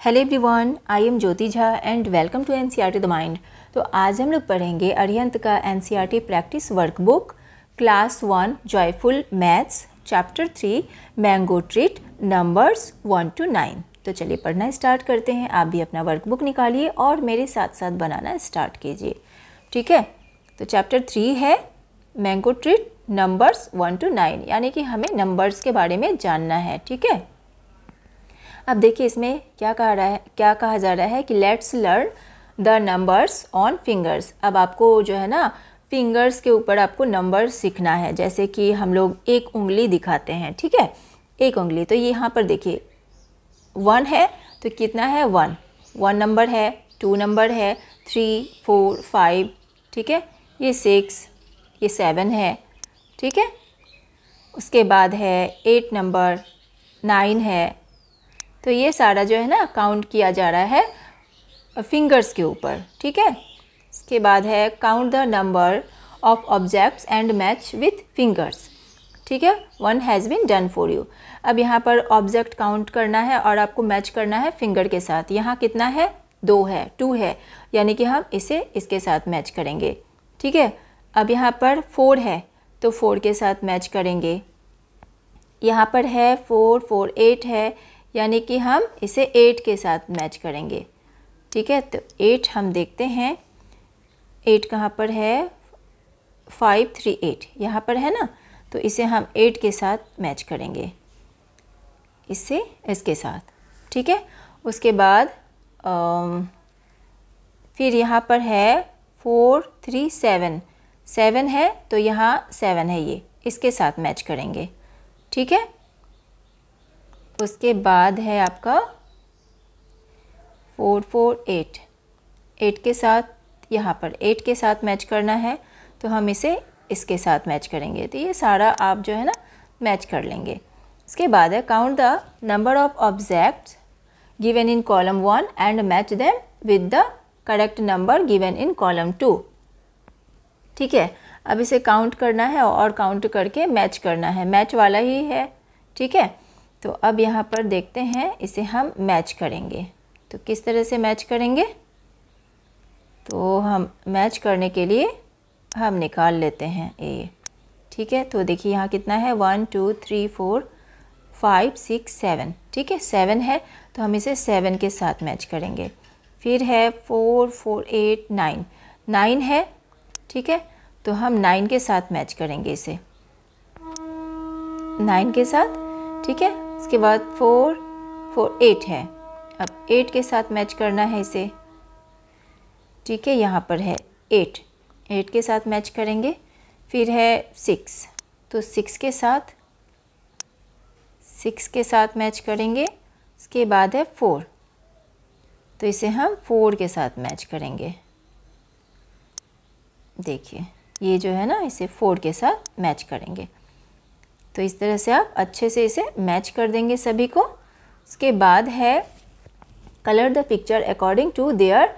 Hello everyone, I am Jyoti Jha and welcome to NCERT the mind. तो आज हम लोग पढ़ेंगे अरिहंत का NCERT practice workbook class 1 joyful maths chapter 3 mango treat numbers 1 to 9। तो चलिए पढ़ना स्टार्ट करते हैं। आप भी अपना वर्कबुक निकालिए और मेरे साथ साथ बनाना स्टार्ट कीजिए, ठीक है। तो चैप्टर 3 है मैंगो ट्रीट नंबर्स 1 to 9, यानी कि हमें नंबर्स के बारे में जानना है, ठीक है। अब देखिए इसमें क्या कहा जा रहा है कि let's learn the numbers on fingers. अब आपको जो है ना फिंगर्स के ऊपर आपको नंबर सीखना है। जैसे कि हम लोग एक उंगली दिखाते हैं, ठीक है, एक उंगली। तो ये यहाँ पर देखिए 1 है, तो कितना है 1 नंबर है, 2 नंबर है, 3 4 5, ठीक है, ये 6, ये 7 है, ठीक है। उसके बाद है 8 नंबर, 9 है। तो ये सारा जो है ना काउंट किया जा रहा है फिंगर्स के ऊपर, ठीक है। इसके बाद है count the number of objects and match with fingers, ठीक है। 1 has been done for you. अब यहाँ पर ऑब्जेक्ट काउंट करना है और आपको मैच करना है फिंगर के साथ। यहाँ कितना है 2 है, 2 है, यानी कि हम इसे इसके साथ मैच करेंगे, ठीक है। अब यहाँ पर 4 है, तो 4 के साथ मैच करेंगे। यहाँ पर है 4 4 8 है, यानी कि हम इसे 8 के साथ मैच करेंगे, ठीक है। तो 8 हम देखते हैं, 8 कहाँ पर है 5 3 8 यहाँ पर है ना, तो इसे हम 8 के साथ मैच करेंगे, इससे इसके साथ, ठीक है। उसके बाद फिर यहाँ पर है 4 3 7 7 है, तो यहाँ 7 है, ये इसके साथ मैच करेंगे, ठीक है। उसके बाद है आपका 4 4 8 8 के साथ, यहाँ पर 8 के साथ मैच करना है, तो हम इसे इसके साथ मैच करेंगे। तो ये सारा आप जो है ना मैच कर लेंगे। इसके बाद है count the number of objects given in column 1 and match them with the correct number given in column 2, ठीक है। अब इसे काउंट करना है और काउंट करके मैच करना है, मैच वाला ही है, ठीक है। तो अब यहाँ पर देखते हैं, इसे हम मैच करेंगे। तो किस तरह से मैच करेंगे, तो हम मैच करने के लिए हम निकाल लेते हैं ये, ठीक है। तो देखिए यहाँ कितना है 1 2 3 4 5 6 7, ठीक है, 7 है, तो हम इसे 7 के साथ मैच करेंगे। फिर है 4 4 8 9 9 है, ठीक है, तो हम 9 के साथ मैच करेंगे इसे, 9 के साथ, ठीक है। इसके बाद 4 4 8 है, अब 8 के साथ मैच करना है इसे, ठीक है। यहाँ पर है 8 के साथ मैच करेंगे। फिर है 6, तो 6 के साथ मैच करेंगे। इसके बाद है 4, तो इसे हम 4 के साथ मैच करेंगे। देखिए ये जो है ना, इसे 4 के साथ मैच करेंगे। तो इस तरह से आप अच्छे से इसे मैच कर देंगे सभी को। उसके बाद है colour the picture according to their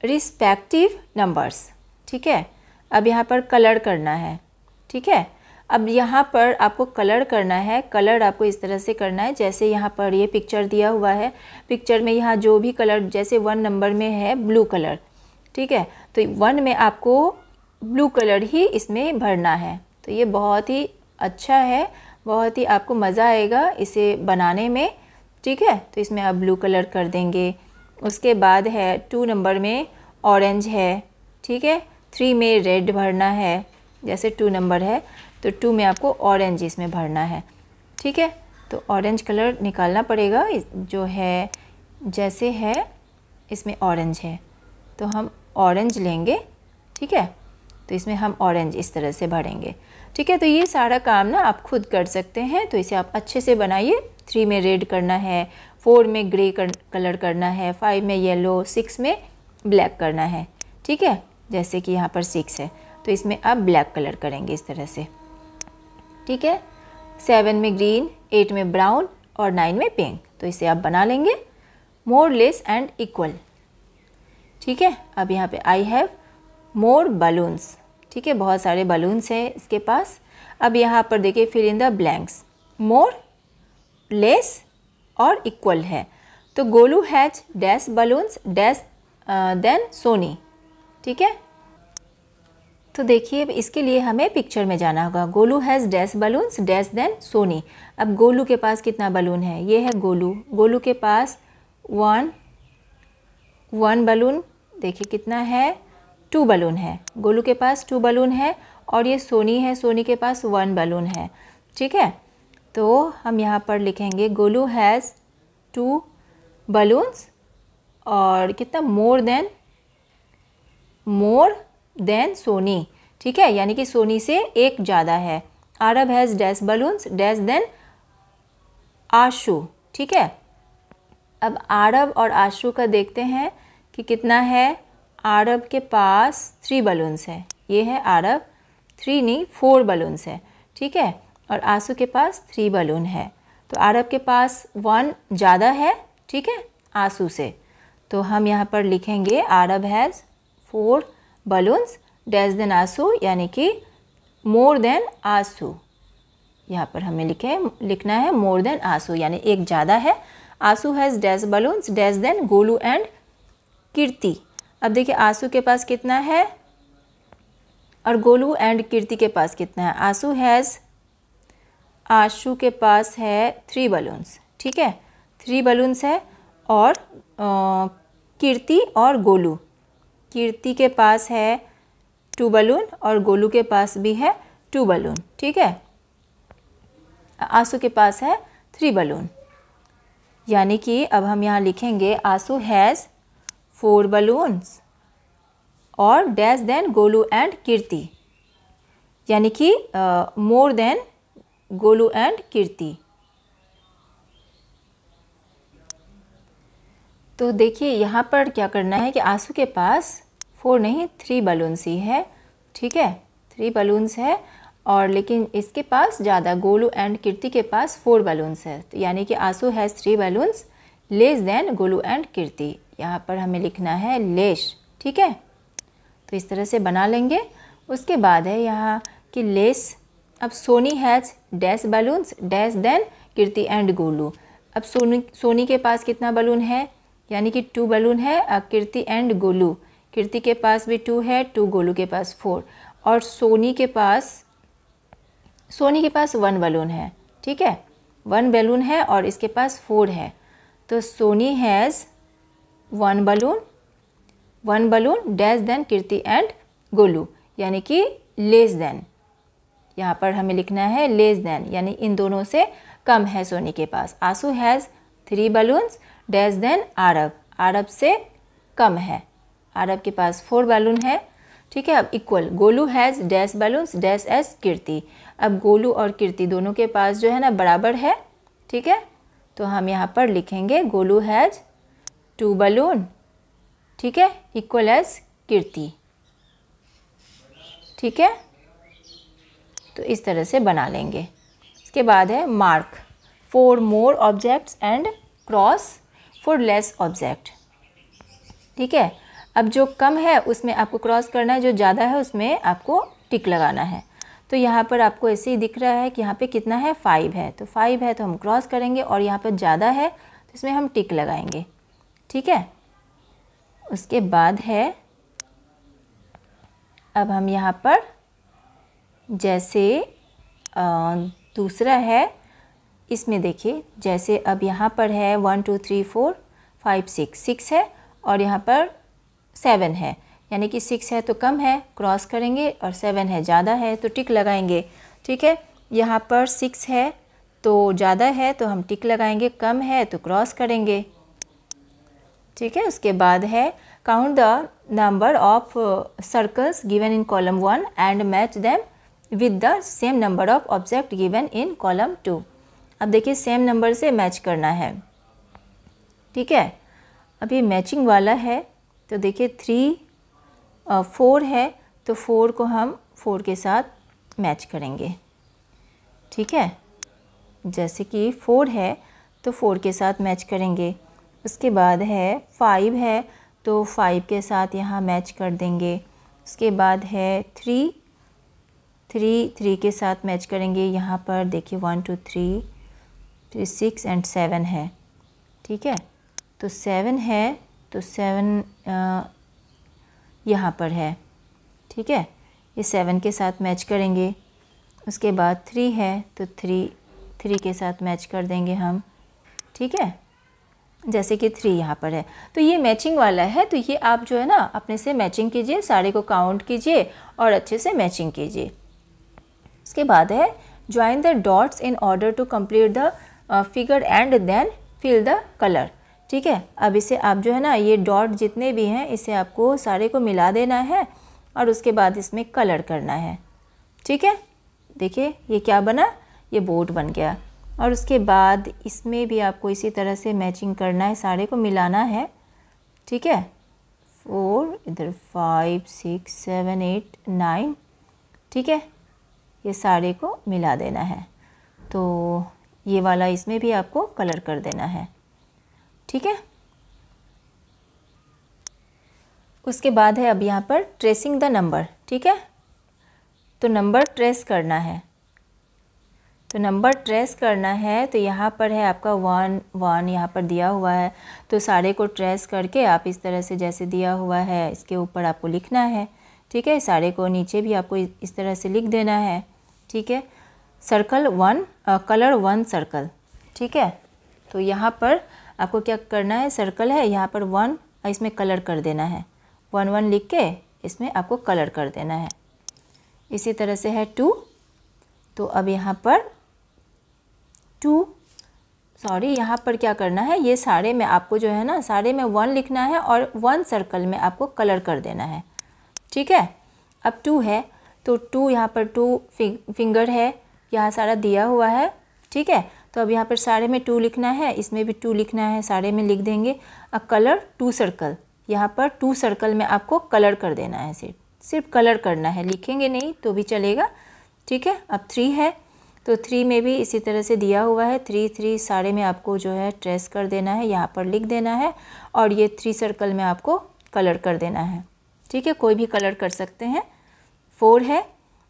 respective numbers, ठीक है। अब यहाँ पर कलर करना है, ठीक है। अब यहाँ पर आपको कलर करना है, कलर आपको इस तरह से करना है जैसे यहाँ पर ये पिक्चर दिया हुआ है। पिक्चर में यहाँ जो भी कलर, जैसे 1 नंबर में है ब्लू कलर, ठीक है, तो 1 में आपको ब्लू कलर ही इसमें भरना है। तो ये बहुत ही अच्छा है, बहुत ही आपको मज़ा आएगा इसे बनाने में, ठीक है। तो इसमें आप ब्लू कलर कर देंगे। उसके बाद है 2 नंबर में ऑरेंज है, ठीक है, 3 में रेड भरना है। जैसे 2 नंबर है तो 2 में आपको ऑरेंज इसमें भरना है, ठीक है। तो ऑरेंज कलर निकालना पड़ेगा, जो है जैसे है इसमें ऑरेंज है, तो हम ऑरेंज लेंगे, ठीक है। तो इसमें हम ऑरेंज इस तरह से भरेंगे, ठीक है। तो ये सारा काम ना आप खुद कर सकते हैं, तो इसे आप अच्छे से बनाइए। 3 में रेड करना है, 4 में ग्रे कलर करना है, 5 में येलो, 6 में ब्लैक करना है, ठीक है। जैसे कि यहाँ पर 6 है, तो इसमें आप ब्लैक कलर करेंगे इस तरह से, ठीक है। 7 में ग्रीन, 8 में ब्राउन और 9 में पिंक। तो इसे आप बना लेंगे मोर लेस एंड इक्वल, ठीक है। अब यहाँ पे आई हैव मोर बलून्स, ठीक है, बहुत सारे बलून्स हैं इसके पास। अब यहाँ पर देखिए fill in the blanks, more less और इक्वल है, तो Golu has dash balloons dash than Soni. ठीक है, तो देखिए इसके लिए हमें पिक्चर में जाना होगा। Golu has dash balloons dash than Soni. अब गोलू के पास कितना बलून है, ये है गोलू। गोलू के पास वन बलून, देखिए कितना है, 2 बलून है। गोलू के पास 2 बलून है। और ये सोनी है, सोनी के पास 1 बलून है। ठीक है, तो हम यहाँ पर लिखेंगे गोलू हैज़ 2 बलून्स और कितना, मोर देन सोनी। ठीक है, यानी कि सोनी से एक ज़्यादा है। आरब has dash balloons dash than Ashu. ठीक है, अब आरब और आशु का देखते हैं कि कितना है। आरब के पास 3 बलून्स है, ये है आरब, 3 नहीं 4 बलून्स है। ठीक है, और आशु के पास 3 बलून है। तो आरब के पास 1 ज़्यादा है, ठीक है, आशु से। तो हम यहाँ पर लिखेंगे आरब हैज़ 4 बलून्स डैश देन आशु, यानी कि मोर देन आशु। यहाँ पर हमें लिखना है मोर देन आशु, यानी एक ज़्यादा है। Ashu has dash balloons dash than Golu and Kirti. अब देखिए आशु के पास कितना है और गोलू एंड कीर्ति के पास कितना है। आशु के पास है 3 बलून्स। ठीक है, 3 बलून्स है। और कीर्ति और गोलू, कीर्ति के पास है 2 बलून और गोलू के पास भी है 2 बलून। ठीक है, आशु के पास है 3 बलून, यानी कि अब हम यहाँ लिखेंगे आशु हैज़ 4 बलून्स और डैश देन गोलू एंड कीर्ति, यानी कि मोर देन गोलू एंड कीर्ति। तो देखिए यहाँ पर क्या करना है कि आशु के पास 4 नहीं 3 बलून्स ही है। ठीक है, 3 बलून्स है और लेकिन इसके पास ज़्यादा, गोलू एंड कीर्ति के पास 4 बलून्स है। तो यानी कि Ashu has 3 balloons less than Golu and Kirti. यहाँ पर हमें लिखना है लेस। ठीक है, तो इस तरह से बना लेंगे। उसके बाद है यहाँ कि लेस। अब Soni has dash balloons dash than Kirti and Golu. अब सोनी के पास कितना बलून है, यानी कि 2 बलून है। कीर्ति एंड गोलू, कीर्ति के पास भी 2 है, 2 गोलू के पास 4। और सोनी के पास 1 बलून है। ठीक है, 1 बलून है और इसके पास 4 है। तो Soni has 1 balloon dash than Kirti and Golu, यानी कि लेस देन। यहाँ पर हमें लिखना है लेस देन, यानी इन दोनों से कम है सोनी के पास। आशु हैज़ 3 बलून्स डैश देन आरब से कम है। आरब के पास 4 बलून है। ठीक है, अब equal Golu has dash balloons dash as Kirti. अब गोलू और कीर्ति दोनों के पास जो है ना बराबर है। ठीक है, तो हम यहाँ पर लिखेंगे गोलू हैज़ 2 बलून, ठीक है, इक्वल एज कीर्ति। ठीक है, तो इस तरह से बना लेंगे। इसके बाद है mark for more objects and cross for less object. ठीक है, अब जो कम है उसमें आपको क्रॉस करना है, जो ज़्यादा है उसमें आपको टिक लगाना है। तो यहाँ पर आपको ऐसे ही दिख रहा है कि यहाँ पे कितना है 5 है, तो 5 है तो हम क्रॉस करेंगे, और यहाँ पर ज़्यादा है तो इसमें हम टिक लगाएंगे। ठीक है, उसके बाद है अब हम यहाँ पर जैसे दूसरा है, इसमें देखिए जैसे अब यहाँ पर है 1 2 3 4 5 6 है और यहाँ पर 7 है, यानी कि 6 है तो कम है क्रॉस करेंगे, और 7 है ज़्यादा है तो टिक लगाएंगे। ठीक है, यहाँ पर 6 है तो ज़्यादा है तो हम टिक लगाएंगे, कम है तो क्रॉस करेंगे। ठीक है, उसके बाद है count the number of circles given in column 1 and match them with the same number of object given in column 2। अब देखिए सेम नंबर से मैच करना है। ठीक है, अब ये मैचिंग वाला है, तो देखिए 4 है तो 4 को हम 4 के साथ मैच करेंगे। ठीक है, जैसे कि 4 है तो 4 के साथ मैच करेंगे। उसके बाद है 5 है तो 5 के साथ यहाँ मैच कर देंगे। उसके बाद है 3 के साथ मैच करेंगे। यहाँ पर देखिए 1 2 3 6 एंड 7 है। ठीक है, तो 7 है तो 7 यहाँ पर है, ठीक है, ये 7 के साथ मैच करेंगे। उसके बाद 3 है तो 3 के साथ मैच कर देंगे हम, ठीक है, जैसे कि 3 यहाँ पर है तो ये मैचिंग वाला है। तो ये आप जो है ना अपने से मैचिंग कीजिए, सारे को काउंट कीजिए और अच्छे से मैचिंग कीजिए। उसके बाद है join the dots in order to complete the figure and then fill the colour, ठीक है। अब इसे आप जो है ना ये डॉट जितने भी हैं इसे आपको सारे को मिला देना है और उसके बाद इसमें कलर करना है, ठीक है। देखिए ये क्या बना, ये बोट बन गया। और उसके बाद इसमें भी आपको इसी तरह से मैचिंग करना है, सारे को मिलाना है, ठीक है। 4 इधर 5 6 7 8 9, ठीक है, ये सारे को मिला देना है। तो ये वाला इसमें भी आपको कलर कर देना है, ठीक है। उसके बाद है अब यहाँ पर ट्रेसिंग द नंबर, ठीक है। तो नंबर ट्रेस करना है, तो नंबर ट्रेस करना है तो यहाँ पर है आपका 1 1 यहाँ पर दिया हुआ है। तो सारे को ट्रेस करके आप इस तरह से जैसे दिया हुआ है इसके ऊपर आपको लिखना है, ठीक है। सारे को नीचे भी आपको इस तरह से लिख देना है, ठीक है। सर्कल 1 कलर 1 सर्कल, ठीक है। तो यहाँ पर आपको क्या करना है, सर्कल है यहाँ पर 1, इसमें कलर कर देना है, 1 1 लिख के इसमें आपको कलर कर देना है। इसी तरह से है 2, तो अब यहाँ पर 2 यहाँ पर क्या करना है, ये सारे में आपको जो है ना सारे में 1 लिखना है और 1 सर्कल में आपको कलर कर देना है, ठीक है। अब 2 है तो 2 यहाँ पर 2 फिंगर है, यहाँ सारा दिया हुआ है, ठीक है। तो अब यहाँ पर सारे में 2 लिखना है, इसमें भी 2 लिखना है, सारे में लिख देंगे। अब कलर 2 सर्कल, यहाँ पर 2 सर्कल में आपको कलर कर देना है, सिर्फ कलर करना है, लिखेंगे नहीं तो भी चलेगा, ठीक है। अब 3 है तो 3 में भी इसी तरह से दिया हुआ है, 3 3 सारे में आपको जो है ट्रेस कर देना है, यहाँ पर लिख देना है और ये 3 सर्कल में आपको कलर कर देना है, ठीक है, कोई भी कलर कर सकते हैं। 4 है,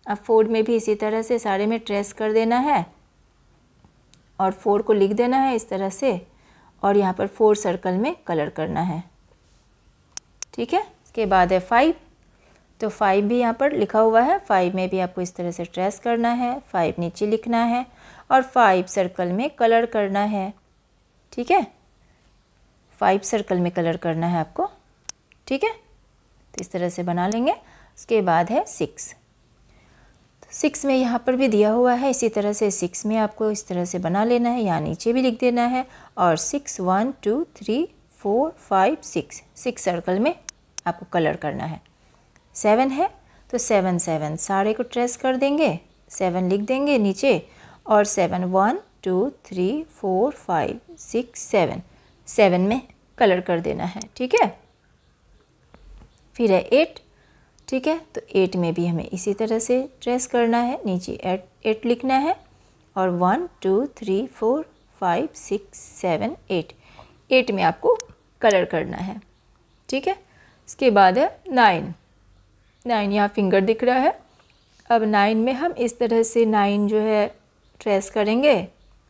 अब 4 में भी इसी तरह से सारे में ट्रेस कर देना है और 4 को लिख देना है इस तरह से और यहाँ पर 4 सर्कल में कलर करना है, ठीक है। इसके बाद है 5, तो 5 भी यहाँ पर लिखा हुआ है, 5 में भी आपको इस तरह से ट्रेस करना है, 5 नीचे लिखना है और 5 सर्कल में कलर करना है, ठीक है। 5 सर्कल में कलर करना है आपको, ठीक है। तो इस तरह से बना लेंगे। उसके बाद है 6, 6 में यहाँ पर भी दिया हुआ है, इसी तरह से 6 में आपको इस तरह से बना लेना है, यहाँ नीचे भी लिख देना है और 6 1 2 3 4 5 6 सर्कल में आपको कलर करना है। 7 है तो 7 7 सारे को ट्रेस कर देंगे, 7 लिख देंगे नीचे और 7 1 2 3 4 5 6 7 में कलर कर देना है, ठीक है। फिर है 8, ठीक है, तो 8 में भी हमें इसी तरह से ट्रेस करना है, नीचे 8 लिखना है और 1 2 3 4 5 6 7 8 में आपको कलर करना है, ठीक है। इसके बाद है 9 यहाँ फिंगर दिख रहा है। अब 9 में हम इस तरह से 9 जो है ट्रेस करेंगे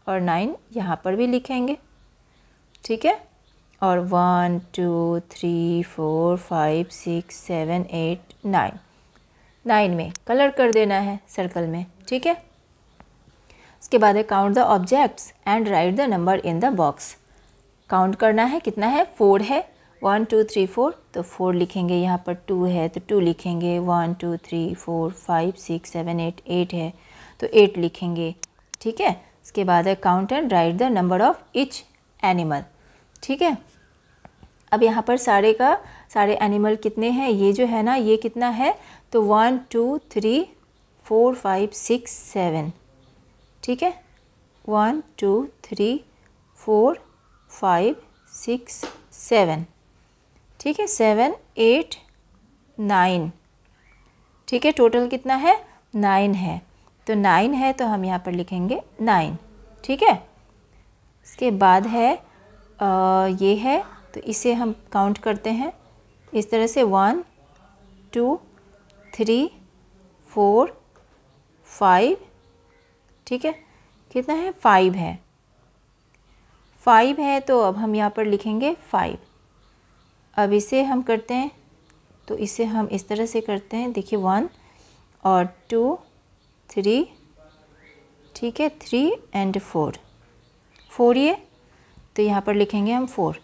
और 9 यहाँ पर भी लिखेंगे, ठीक है। और 1 2 3 4 5 6 7 8 9 में कलर कर देना है सर्कल में, ठीक है। उसके बाद है count the objects and right the number in the box. Count करना है, कितना है, 4 है, 1 2 3 4, तो 4 लिखेंगे, यहाँ पर 2 है तो 2 लिखेंगे, 1 2 3 4 5 6 7 8 है तो 8 लिखेंगे, ठीक है। उसके बाद है count and right the number of each animal, ठीक है। अब यहाँ पर सारे एनिमल कितने हैं, ये जो है ना ये कितना है, तो 1 2 3 4 5 6 7, ठीक है, 1 2 3 4 5 6 7, ठीक है, 7 8 9, ठीक है, टोटल कितना है, 9 है, तो 9 है तो हम यहाँ पर लिखेंगे 9, ठीक है। इसके बाद है ये है तो इसे हम काउंट करते हैं इस तरह से 1 2 3 4 5, ठीक है, कितना है, 5 है, 5 है तो अब हम यहाँ पर लिखेंगे 5। अब इसे हम करते हैं तो इसे हम इस तरह से करते हैं, देखिए 1 और 2 3, ठीक है, 3 एंड 4 ये, तो यहाँ पर लिखेंगे हम 4।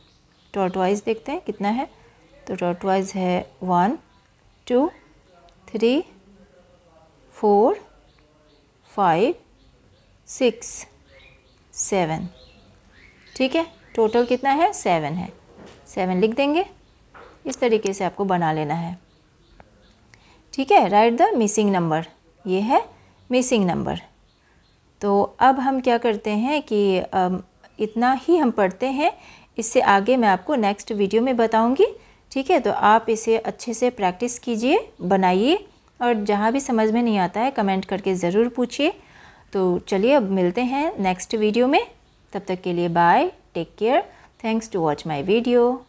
टॉर्टवाइज देखते हैं कितना है, तो टॉर्टवाइज है 1 2 3 4 5 6 7, ठीक है, टोटल कितना है 7 है। 7 लिख देंगे, इस तरीके से आपको बना लेना है, ठीक है। राइट द मिसिंग नंबर, ये है मिसिंग नंबर। तो अब हम क्या करते हैं कि इतना ही हम पढ़ते हैं, इससे आगे मैं आपको नेक्स्ट वीडियो में बताऊंगी, ठीक है। तो आप इसे अच्छे से प्रैक्टिस कीजिए, बनाइए, और जहाँ भी समझ में नहीं आता है कमेंट करके ज़रूर पूछिए। तो चलिए अब मिलते हैं नेक्स्ट वीडियो में, तब तक के लिए bye, take care, thanks to watch my video.